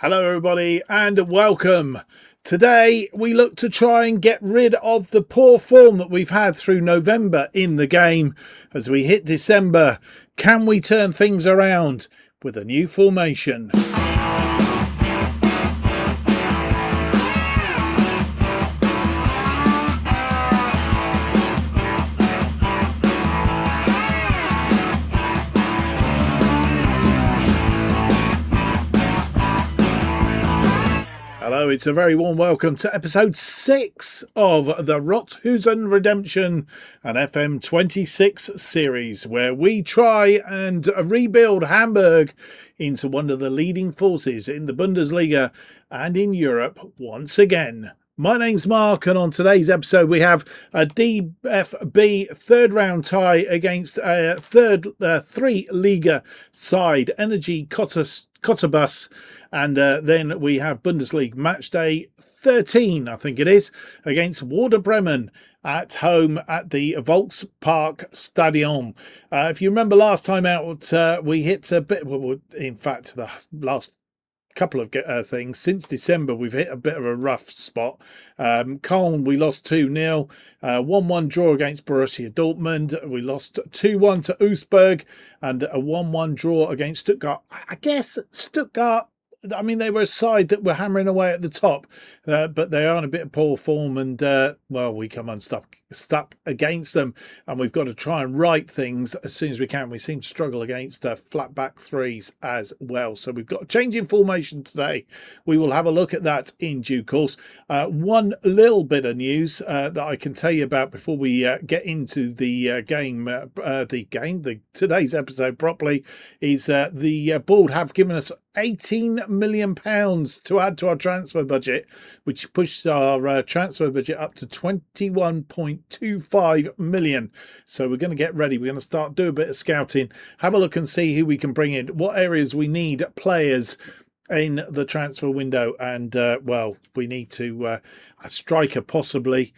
Hello everybody and welcome. Today we look to try and get rid of the poor form that we've had through November in the game. As we hit December, can we turn things around with a new formation? Hello, it's a very warm welcome to episode 6 of the Rothosen Redemption and FM26 series, where we try and rebuild Hamburg into one of the leading forces in the Bundesliga and in Europe once again. My name's Mark, and on today's episode we have a DFB third round tie against a three Liga side, Energie Cottbus, and then we have Bundesliga match day 13, I think it is, against Werder Bremen at home at the Volkspark Stadion. If you remember last time out, we hit a bit, in fact, the last couple of things since December we've hit a bit of a rough spot. Köln, we lost 2-0, 1-1 draw against Borussia Dortmund. We lost 2-1 to Augsburg and a 1-1 draw against Stuttgart. I guess Stuttgart, I mean, they were a side that were hammering away at the top, but they are in a bit of poor form, and well, we come unstuck against them, and we've got to try and right things as soon as we can. We seem to struggle against flat back threes as well, so we've got a change in formation today. We will have a look at that in due course. One little bit of news that I can tell you about before we get into the today's episode properly is the board have given us £18 million to add to our transfer budget, which pushes our transfer budget up to 21.25 million. So we're going to get ready. We're going to start do a bit of scouting, have a look and see who we can bring in, what areas we need players in the transfer window, and well, we need to a striker possibly,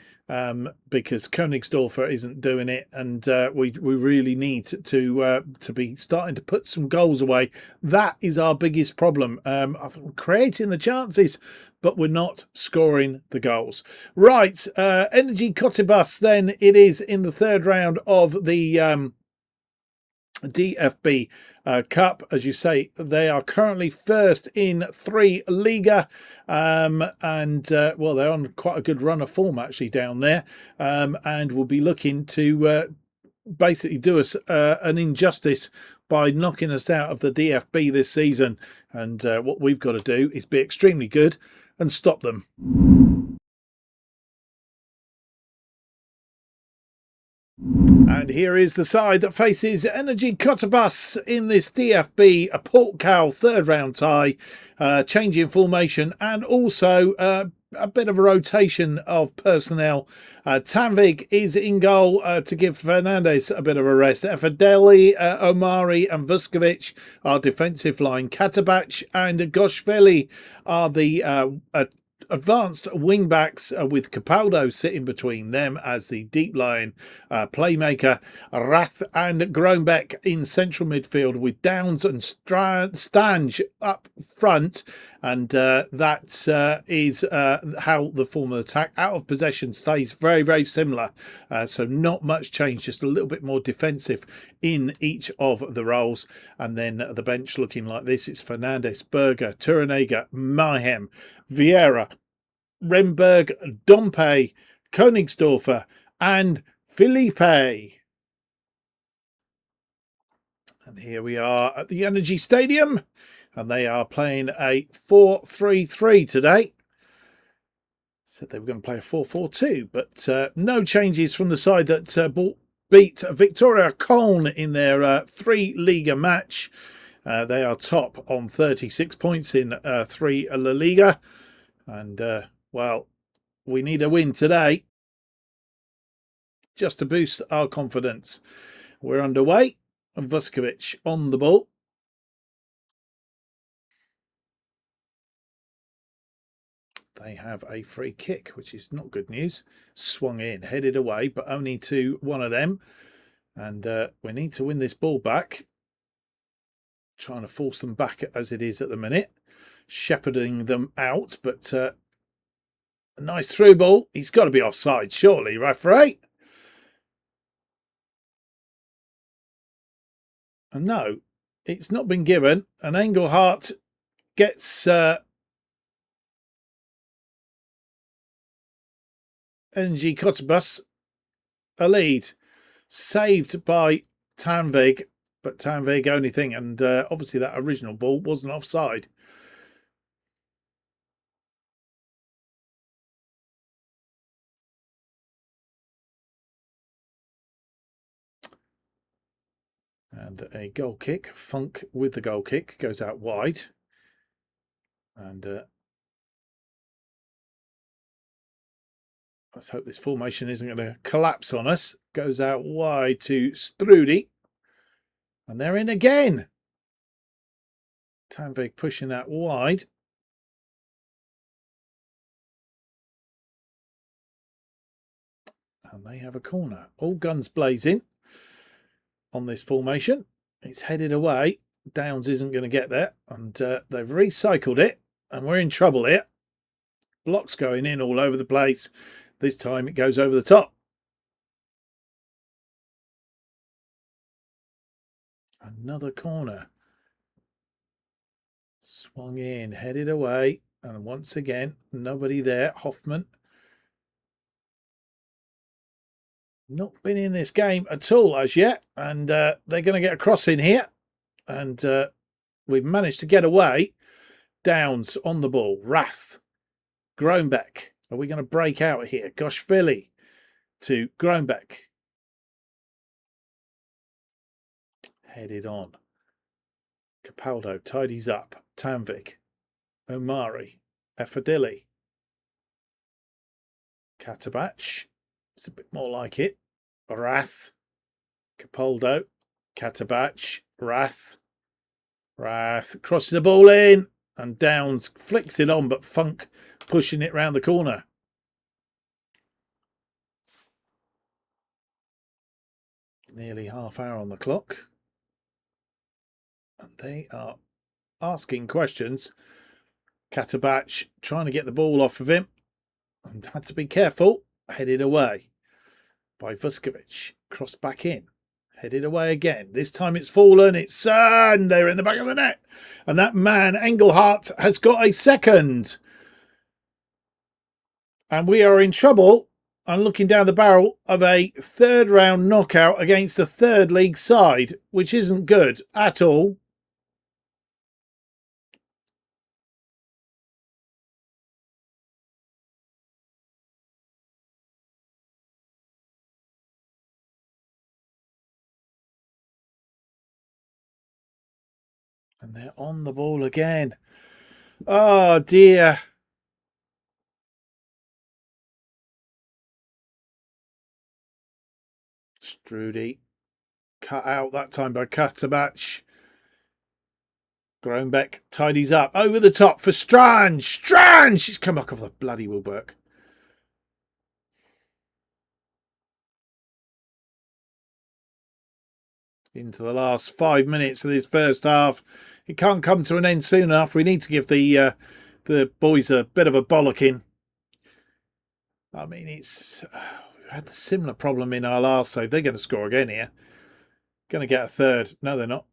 because Königsdorfer isn't doing it, and we really need to be starting to put some goals away. That is our biggest problem. I think we're creating the chances, but we're not scoring the goals. Right, Energie Cottbus then it is in the third round of the DFB Cup. As you say, they are currently first in 3 Liga, and well, they're on quite a good run of form actually down there, and will be looking to basically do us an injustice by knocking us out of the DFB this season. And what we've got to do is be extremely good and stop them. And here is the side that faces Energie Cottbus in this DFB Portkal third round tie, changing formation and also a bit of a rotation of personnel. Tanvig is in goal to give Fernandes a bit of a rest. Fadeli, Omari and Vuskovic are defensive line. Katabac and Goshvili are the advanced wing backs, with Capaldo sitting between them as the deep line playmaker. Rath and Groenbeck in central midfield, with Downs and Stange up front, and that is how the form of attack. Out of possession stays very, very similar, so not much change, just a little bit more defensive in each of the roles. And then the bench looking like this: it's Fernandes, Berger, Turanega, Mahem, Vieira, Remberg, Dompe, Königsdorfer and Felipe. And here we are at the Energy Stadium, and they are playing a 4-3-3 today. Said they were going to play a 4-4-2, but no changes from the side that beat Victoria Köln in their 3 Liga match. They are top on 36 points in 3 La Liga, and well, we need a win today just to boost our confidence. We're underway, and Vuskovic on the ball. They have a free kick, which is not good news. Swung in, headed away, but only to one of them. And we need to win this ball back. trying to force them back as it is at the minute, shepherding them out, but a nice through ball. He's got to be offside, surely, referee. And no, it's not been given. And Engelhardt gets Energie Cottbus a lead. Saved by Tanvig, but Tanvig only thing. And obviously that original ball wasn't offside. And a goal kick. Funk with the goal kick goes out wide. And let's hope this formation isn't going to collapse on us. Goes out wide to Strudi. And they're in again. Tanvig pushing that wide. And they have a corner. All guns blazing on this formation. It's headed away. Downs isn't going to get there. And they've recycled it. And we're in trouble here. Blocks going in all over the place. This time it goes over the top. Another corner. Swung in, headed away. And once again, nobody there. Hoffman. Not been in this game at all as yet. And they're going to get a cross in here. And we've managed to get away. Downs on the ball. Rath. Groenbeck. Are we going to break out here? Goshvili to Groenbeck. Headed on. Capaldo tidies up. Tanvig. Omari. Efadili. Katabach. It's a bit more like it. Rath. Capaldo. Katabach. Rath. Crosses the ball in. And Downs flicks it on, but Funk pushing it round the corner. Nearly half hour on the clock. And they are asking questions. Katabach trying to get the ball off of him. And had to be careful. Headed away by Vuskovic. Cross back in. Headed away again. This time it's fallen. It's and they're in the back of the net. And that man, Engelhardt, has got a second. And we are in trouble. I'm looking down the barrel of a third round knockout against a third league side, which isn't good at all. And they're on the ball again. Oh, dear. Strudi. Cut out that time by Katabach. Groenbeck tidies up. Over the top for Strange. Strange! She's come back off the bloody woodwork. Into the last 5 minutes of this first half. It can't come to an end soon enough. We need to give the boys a bit of a bollocking. I mean, it's we had the similar problem in our last save. They're going to score again here. Going to get a third. No, they're not.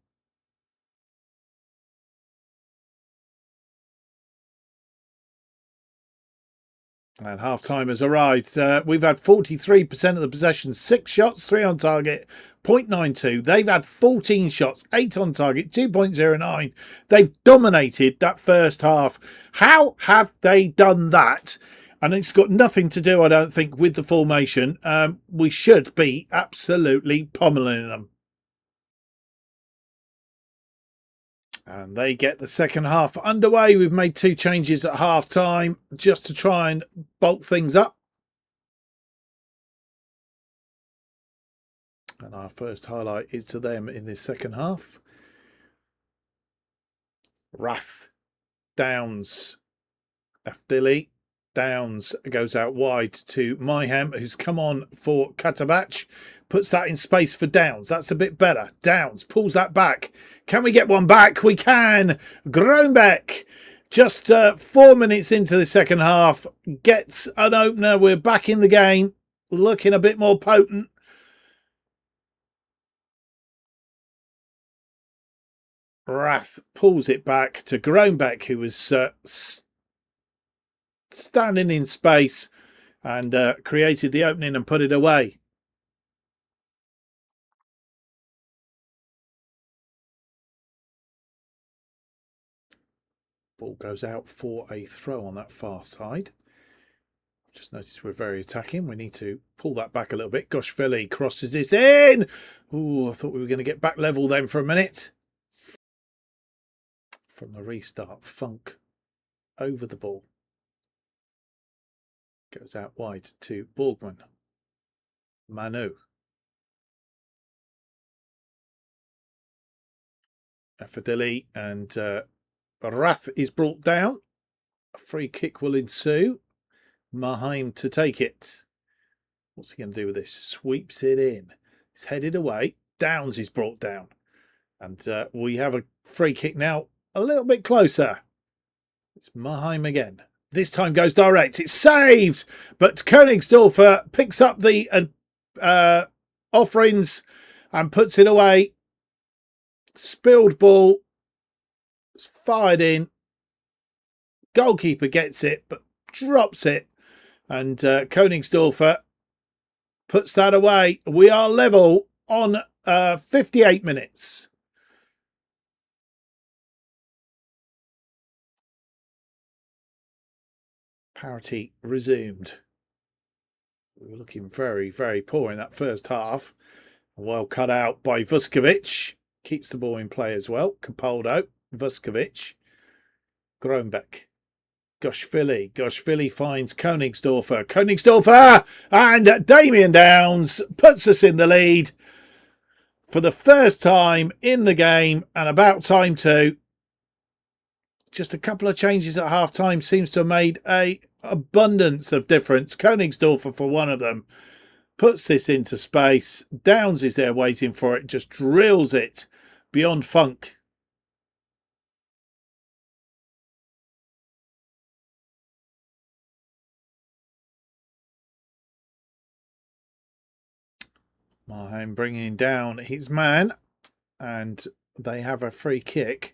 And half-time has arrived. We've had 43% of the possession, 6 shots, 3 on target, 0.92. They've had 14 shots, 8 on target, 2.09. They've dominated that first half. How have they done that? And it's got nothing to do, I don't think, with the formation. We should be absolutely pommeling them. And they get the second half underway. We've made 2 changes at half time just to try and bulk things up. And our first highlight is to them in this second half. Rath, Downs, Afdili, Downs goes out wide to Myham, who's come on for Cottbus. Puts that in space for Downs. That's a bit better. Downs pulls that back. Can we get one back? We can. Groenbeck, just 4 minutes into the second half, gets an opener. We're back in the game, looking a bit more potent. Rath pulls it back to Groenbeck, who was standing in space and created the opening and put it away. Ball goes out for a throw on that far side. Just noticed we're very attacking. We need to pull that back a little bit. Goshvili crosses this in. Ooh, I thought we were going to get back level then for a minute. From the restart, Funk over the ball. Goes out wide to Borgman. Manu. Affadili and Rath is brought down. A free kick will ensue. Maheim to take it. What's he going to do with this? Sweeps it in. It's headed away. Downs is brought down. And we have a free kick now a little bit closer. It's Maheim again. This time goes direct. It's saved. But Königsdorfer picks up the offerings and puts it away. Spilled ball. It's fired in. Goalkeeper gets it, but drops it. And Königsdorfer puts that away. We are level on 58 minutes. Parity resumed. We were looking very, very poor in that first half. Well cut out by Vuskovic. Keeps the ball in play as well. Capaldo, Vuskovic, Groenbeck. Goshvili. Goshvili finds Königsdorfer. Königsdorfer! And Damien Downs puts us in the lead for the first time in the game, and about time too. Just a couple of changes at half-time seems to have made an abundance of difference. Königsdorfer, for one of them, puts this into space. Downs is there waiting for it, just drills it beyond Funk. Maheim bringing down his man, and they have a free kick.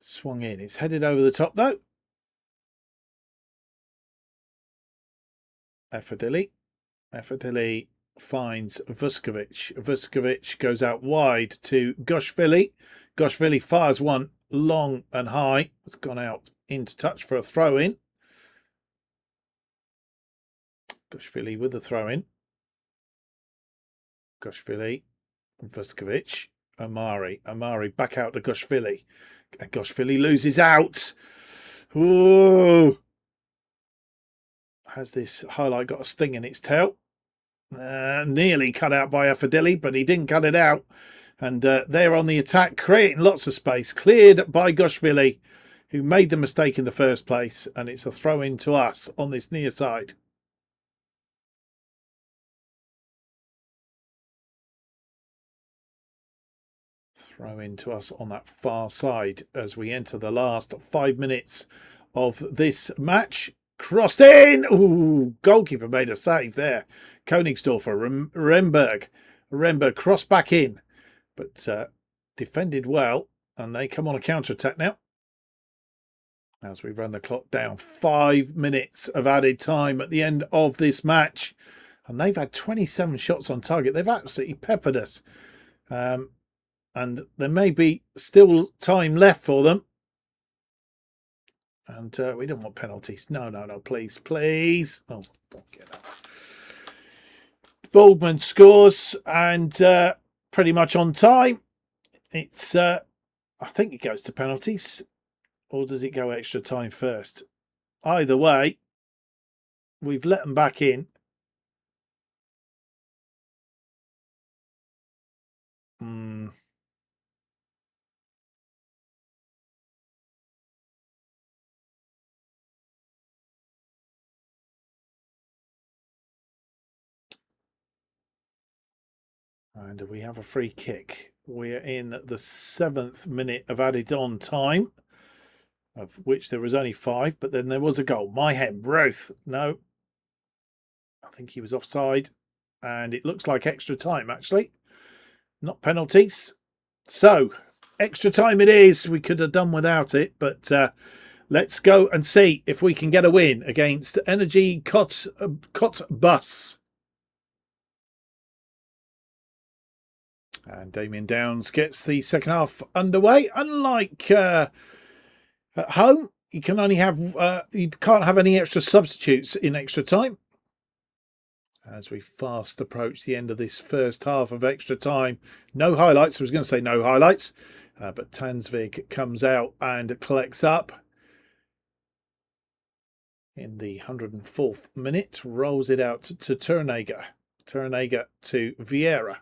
Swung in. It's headed over the top, though. Affadili. Affadili finds Vuskovic. Vuskovic goes out wide to Goshvili. Goshvili fires one long and high. It's gone out into touch for a throw-in. Goshvili with the throw-in. Goshvili. Vuskovic. Amari. Amari back out to Goshvili. Goshvili loses out. Ooh. Has this highlight got a sting in its tail? Nearly cut out by Affadili, but he didn't cut it out. And they're on the attack, creating lots of space. Cleared by Goshvili, who made the mistake in the first place. And it's a throw-in to us on this near side. Throw in to us on that far side as we enter the last 5 minutes of this match. Crossed in. Ooh, goalkeeper made a save there. Königsdorfer, Remberg crossed back in, but defended well, and they come on a counter-attack now. As we run the clock down, 5 minutes of added time at the end of this match. And they've had 27 shots on target. They've absolutely peppered us. And there may be still time left for them. And we don't want penalties. No, please, please. Oh, get that. Boldman scores, and pretty much on time. It's, I think it goes to penalties. Or does it go extra time first? Either way, we've let them back in. And we have a free kick. We're in the 7th minute of added on time, of which there was only 5, but then there was a goal. Mayhem, Roth, no. I think he was offside. And it looks like extra time, actually. Not penalties. So, extra time it is. We could have done without it, but let's go and see if we can get a win against Energie Cottbus. And Damien Downs gets the second half underway. Unlike at home, you can only have you can't have any extra substitutes in extra time. As we fast approach the end of this first half of extra time, no highlights. I was going to say no highlights, but Tansvig comes out and collects up in the 104th minute. Rolls it out to Turnegger. Turnegger to Vieira.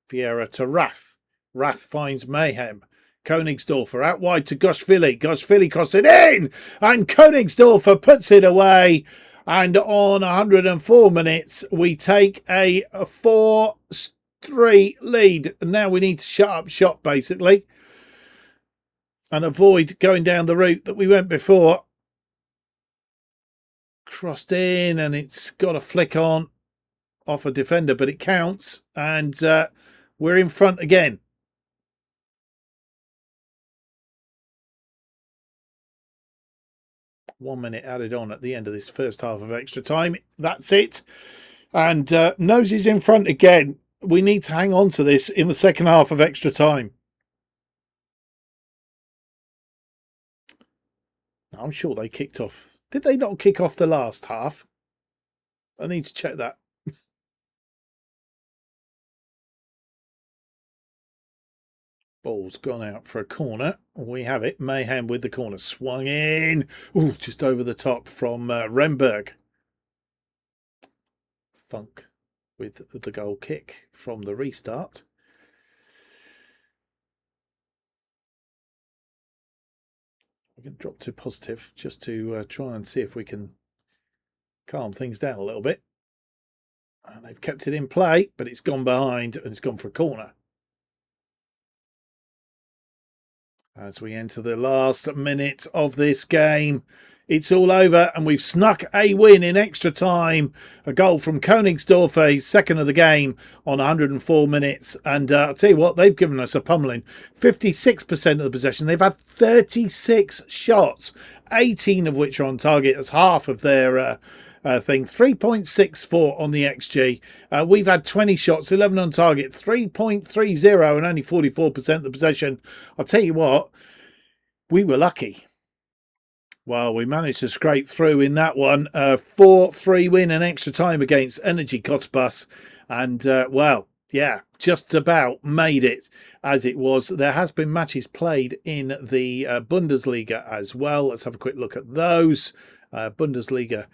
Vieira to Rath. Rath finds Mayhem. Königsdorfer out wide to Goshvili. Goshvili crosses it in. And Königsdorfer puts it away. And on 104 minutes, we take a 4-3 lead. Now we need to shut up shop, basically. And avoid going down the route that we went before. Crossed in and it's got a flick on off a defender, but it counts. And we're in front again. One minute added on at the end of this first half of extra time. That's it. And Nosey's in front again. We need to hang on to this in the second half of extra time. I'm sure they kicked off. Did they not kick off the last half? I need to check that. Ball's gone out for a corner. We have it. Mayhem with the corner. Swung in. Ooh, just over the top from Remberg. Funk with the goal kick from the restart. We're going to drop to positive just to try and see if we can calm things down a little bit. And they've kept it in play, but it's gone behind and it's gone for a corner. As we enter the last minute of this game, it's all over and we've snuck a win in extra time. A goal from Königsdorfer, his second of the game on 104 minutes. And I'll tell you what, they've given us a pummeling. 56% of the possession. They've had 36 shots, 18 of which are on target. That's half of their thing. 3.64 on the XG. We've had 20 shots, 11 on target, 3.30 and only 44% of the possession. I'll tell you what, we were lucky. Well, we managed to scrape through in that one. 4-3 win in extra time against Energie Cottbus. And, well, yeah, just about made it as it was. There has been matches played in the Bundesliga as well. Let's have a quick look at those. Bundesliga,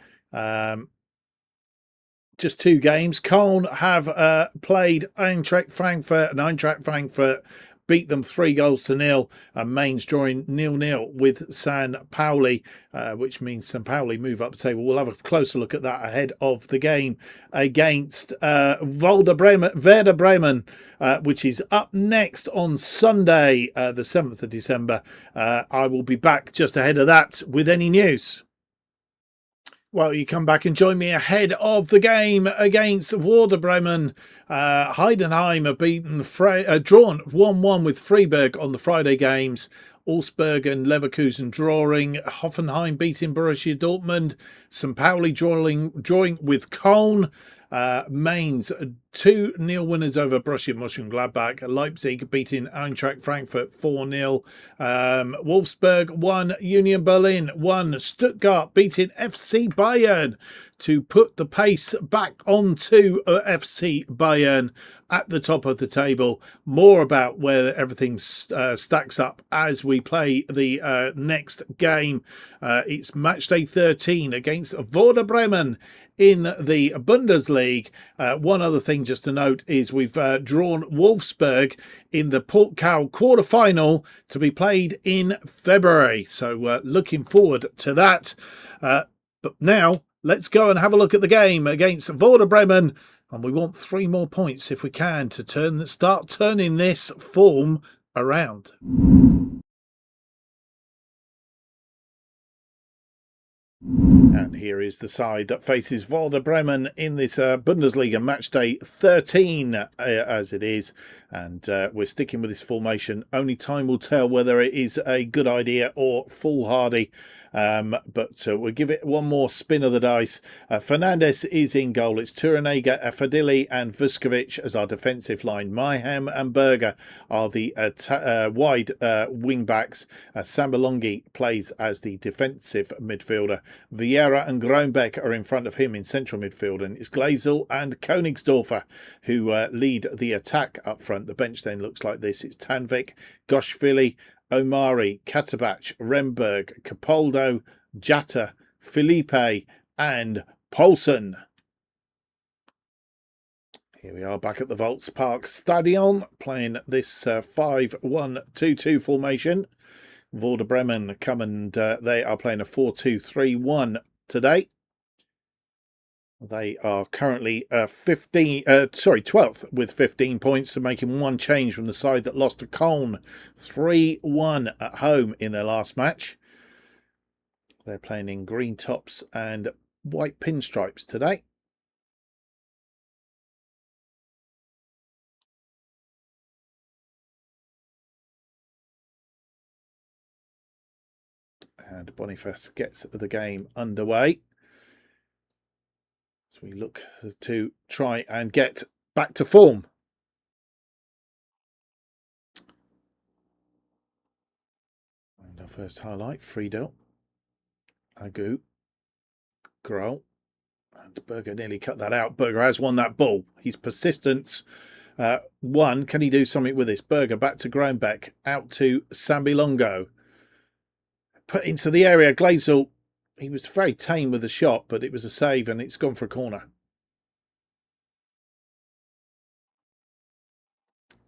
just 2 games. Köln have played Eintracht Frankfurt, and Eintracht Frankfurt beat them 3-0. And Mainz drawing 0-0 with San Pauli, which means San Pauli move up the table. We'll have a closer look at that ahead of the game against Werder Bremen, which is up next on Sunday, the 7th of December. I will be back just ahead of that with any news. Well, you come back and join me ahead of the game against Werder Bremen. Heidenheim have drawn 1-1 with Freiburg on the Friday games. Augsburg and Leverkusen drawing. Hoffenheim beating Borussia Dortmund. St. Pauli drawing with Köln. Mainz 2-0 winners over Borussia Mönchengladbach. Leipzig beating Eintracht Frankfurt 4-0. Wolfsburg 1, Union Berlin 1. Stuttgart beating FC Bayern to put the pace back onto FC Bayern at the top of the table. More about where everything stacks up as we play the next game. It's matchday 13 against Werder Bremen in the Bundesliga. One other thing just to note is we've drawn Wolfsburg in the Portkal quarter-final to be played in February. So looking forward to that. But now let's go and have a look at the game against Werder Bremen And we want 3 more points if we can to start turning this form around. And here is the side that faces Werder Bremen in this Bundesliga match day 13 as it is. And we're sticking with this formation. Only time will tell whether it is a good idea or foolhardy. But we'll give it one more spin of the dice. Fernandes is in goal. It's Turanega, Fadili and Vuskovic as our defensive line. Myham and Berger are the wide wing backs. Sambalongi plays as the defensive midfielder. Vieira and Groenbeck are in front of him in central midfield, and it's Glazel and Königsdorfer who lead the attack up front. The bench then looks like this. It's Tanvik, Goshvili, Omari, Katabach, Remberg, Capaldo, Jatta, Felipe and Poulsen. Here we are back at the Volkspark Stadion playing this 5-1-2-2 formation. Werder Bremen come and they are playing a 4-2-3-1 today. They are currently 12th with 15 points, so making one change from the side that lost to Köln 3-1 at home in their last match. They're playing in green tops and white pinstripes today. And Boniface gets the game underway. So we look to try and get back to form. And our first highlight, Friedel, Agu, Grohl, and Berger nearly cut that out. Berger has won that ball. His persistence won. Can he do something with this? Berger back to Groenbeck, out to Sambilongo. Put into the area, Glazel. He was very tame with the shot, but it was a save and it's gone for a corner.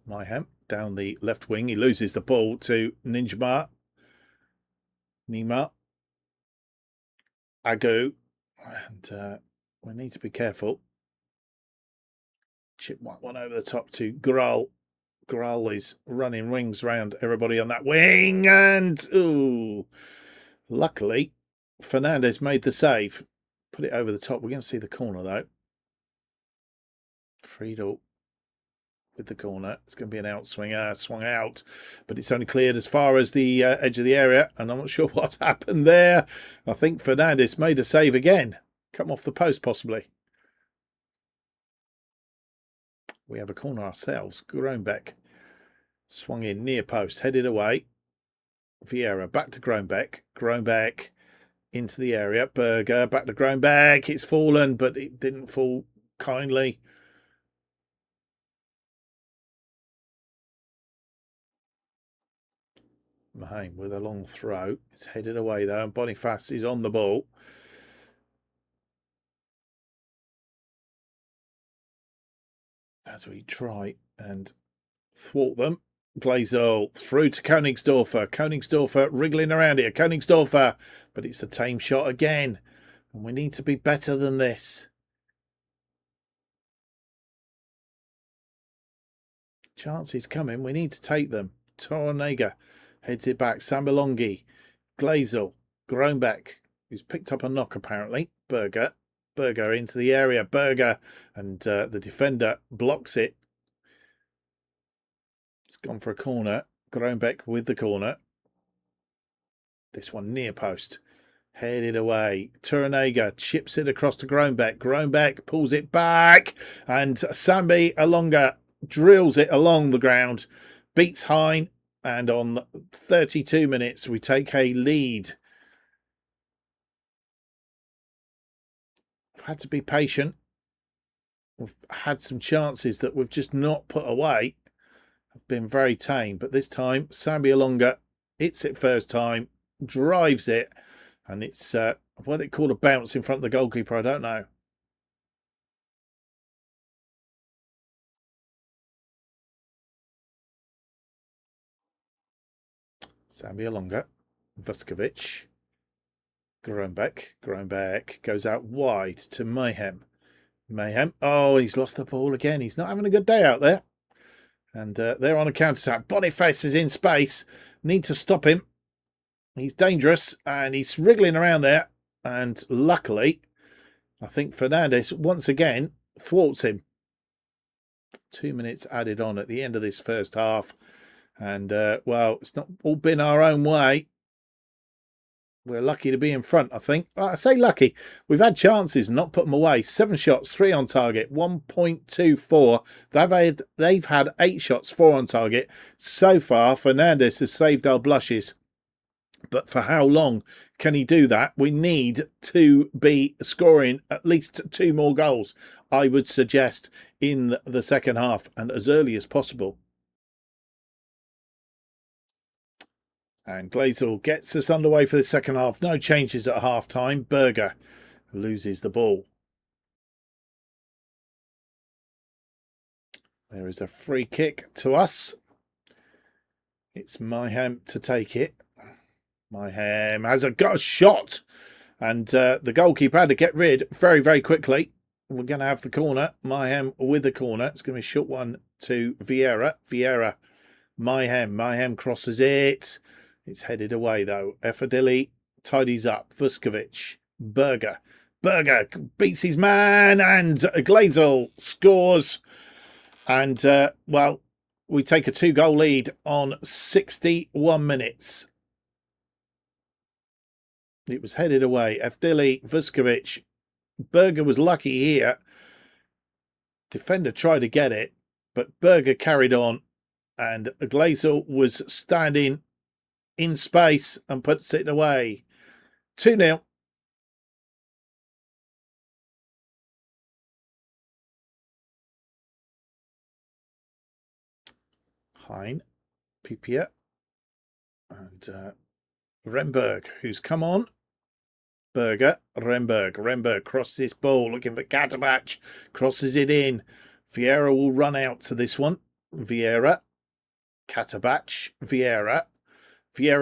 Myham down the left wing. He loses the ball to Nima. Agu. And we need to be careful. Chip one over the top to Grohl. Grohl is running rings around everybody on that wing. And, ooh, luckily, Fernandes made the save. Put it over the top. We're going to see the corner, though. Friedel with the corner. It's going to be an outswing. Swung out, but it's only cleared as far as the edge of the area, and I'm not sure what's happened there. I think Fernandes made a save again. Come off the post, possibly. We have a corner ourselves. Groenbeck swung in near post, headed away. Vieira back to Groenbeck. Groenbeck into the area. Berger back to Groenbeck. It's fallen, but it didn't fall kindly. Mahane with a long throw. It's headed away though, and Boniface is on the ball. As we try and thwart them. Glazel through to Königsdorfer. Königsdorfer wriggling around here. Königsdorfer, but it's a tame shot again. And we need to be better than this. Chances coming. We need to take them. Tornega heads it back. Sambalongi. Glazel. Groenbeck, who's picked up a knock apparently. Berger into the area. Berger and the defender blocks it. It's gone for a corner. Groenbeck with the corner. This one near post. Headed away. Turanega chips it across to Groenbeck. Groenbeck pulls it back. And Sambi Alonga drills it along the ground. Beats Hein. And on 32 minutes, we take a lead. We've had to be patient. We've had some chances that we've just not put away. Have been very tame. But this time, Sambi Alonga hits it first time. Drives it. And it's what they call a bounce in front of the goalkeeper. I don't know. Sambi Alonga. Vuskovic. Groenbeck. Groenbeck goes out wide to Mayhem. Mayhem. Oh, he's lost the ball again. He's not having a good day out there. And they're on a counter-attack. Boniface is in space. Need to stop him. He's dangerous and he's wriggling around there. And luckily, I think Fernandez once again thwarts him. 2 minutes added on at the end of this first half. And, well, it's not all been our own way. We're lucky to be in front, I think. I say lucky. We've had chances and not put them away. 7 shots, 3 on target, 1.24. They've had 8 shots, 4 on target. So far, Fernandez has saved our blushes. But for how long can he do that? We need to be scoring at least 2 more goals, I would suggest, in the second half and as early as possible. And Glazel gets us underway for the second half. No changes at half-time. Berger loses the ball. There is a free kick to us. It's Mayhem to take it. Mayhem has got a shot. And the goalkeeper had to get rid very, very quickly. We're going to have the corner. Mayhem with the corner. It's going to be a short one to Vieira. Vieira. Mayhem crosses it. It's headed away, though. Efadili tidies up. Vuskovic. Berger beats his man. And Glazel scores. And, well, we take a 2-goal lead on 61 minutes. It was headed away. Efadili, Vuskovic. Berger was lucky here. Defender tried to get it. But Berger carried on. And Glazel was standing in space and puts it away. 2-0. Hein, Pipia, and Remberg, who's come on. Berger, Remberg crosses this ball, looking for Katabach, crosses it in. Vieira will run out to this one. Vieira, Katabach, Vieira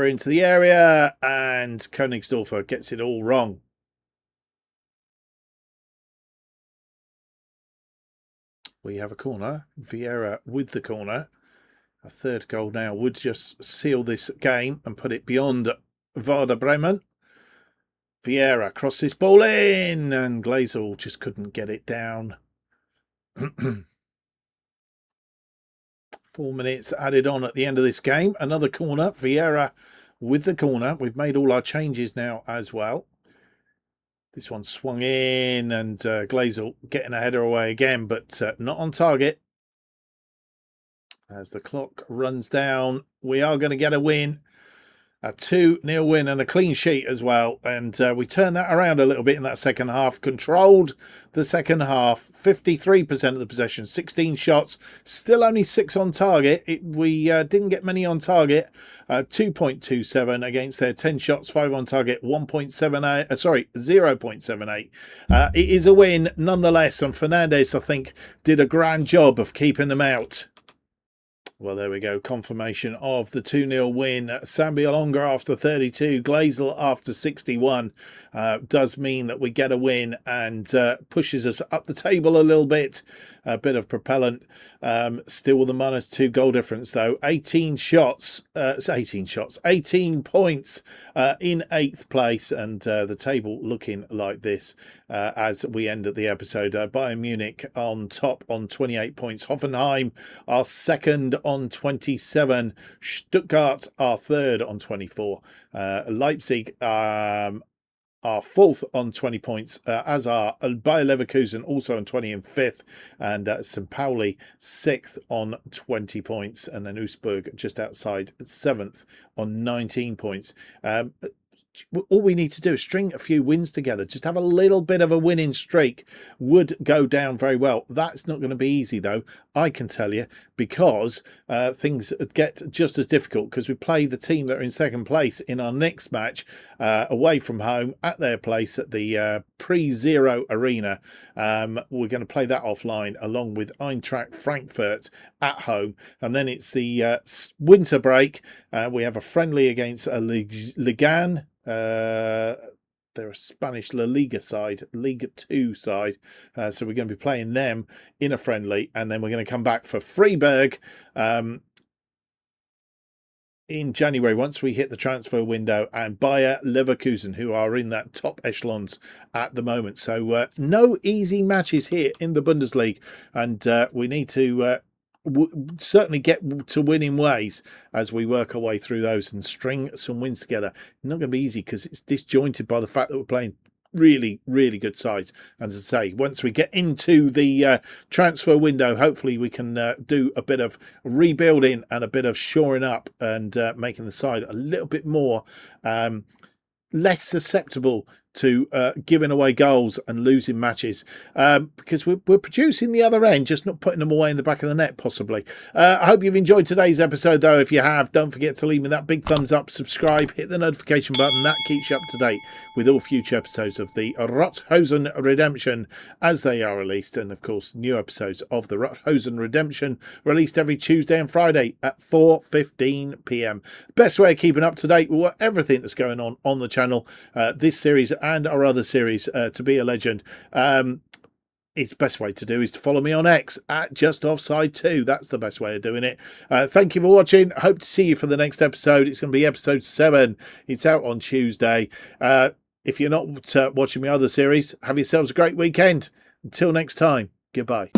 into the area, and Königsdorfer gets it all wrong. We have a corner. Vieira with the corner. A 3rd goal now would just seal this game and put it beyond Werder Bremen. Vieira crosses this ball in, and Glazel just couldn't get it down. 4 minutes added on at the end of this game. Another corner. Vieira with the corner. We've made all our changes now as well. This one swung in, and Glazel getting a header away again, but not on target. As the clock runs down, we are going to get a win. A 2-0 win and a clean sheet as well. And we turned that around a little bit in that second half. Controlled the second half. 53% of the possession. 16 shots. Still only 6 on target. We didn't get many on target. 2.27 against their 10 shots. 5 on target. 1.78. 0.78. It is a win nonetheless. And Fernandez, I think, did a grand job of keeping them out. Well, there we go. Confirmation of the 2-0 win. Sambialonga after 32, Glazel after 61 does mean that we get a win and pushes us up the table a little bit. A bit of propellant. Still with a -2 goal difference, though. 18 points in 8th place, and the table looking like this as we end at the episode. Bayern Munich on top on 28 points. Hoffenheim are second on 27. Stuttgart are third on 24. Leipzig are fourth on 20 points, as are Bayer Leverkusen also on 20 and 5th, and St. Pauli 6th on 20 points, and then Augsburg just outside 7th on 19 points. All we need to do is string a few wins together. Just have a little bit of a winning streak would go down very well. That's not going to be easy, though, I can tell you, because things get just as difficult because we play the team that are in second place in our next match away from home at their place at the Pre-Zero Arena. We're going to play that offline along with Eintracht Frankfurt at home. And then it's the winter break. We have a friendly against Ligan. they're a Spanish La Liga side, Liga 2 side. So we're going to be playing them in a friendly, and then we're going to come back for Freiburg in January once we hit the transfer window, and Bayer Leverkusen, who are in that top echelons at the moment. So no easy matches here in the Bundesliga, and we need to certainly get to winning ways as we work our way through those and string some wins together. Not going to be easy because it's disjointed by the fact that we're playing really, really good sides. And as I say, once we get into the transfer window, hopefully we can do a bit of rebuilding and a bit of shoring up and making the side a little bit more less susceptible to giving away goals and losing matches, because we're producing the other end, just not putting them away in the back of the net, possibly. I hope you've enjoyed today's episode, though. If you have, don't forget to leave me that big thumbs up, subscribe, hit the notification button. That keeps you up to date with all future episodes of the Rothosen Redemption as they are released. And, of course, new episodes of the Rothosen Redemption released every Tuesday and Friday at 4:15 p.m. Best way of keeping up to date with everything that's going on the channel, this series and our other series, To Be a Legend. It's the best way to do is to follow me on X at JustOffside2. That's the best way of doing it. Thank you for watching. Hope to see you for the next episode. It's going to be episode 7. It's out on Tuesday. If you're not watching my other series, have yourselves a great weekend. Until next time, goodbye.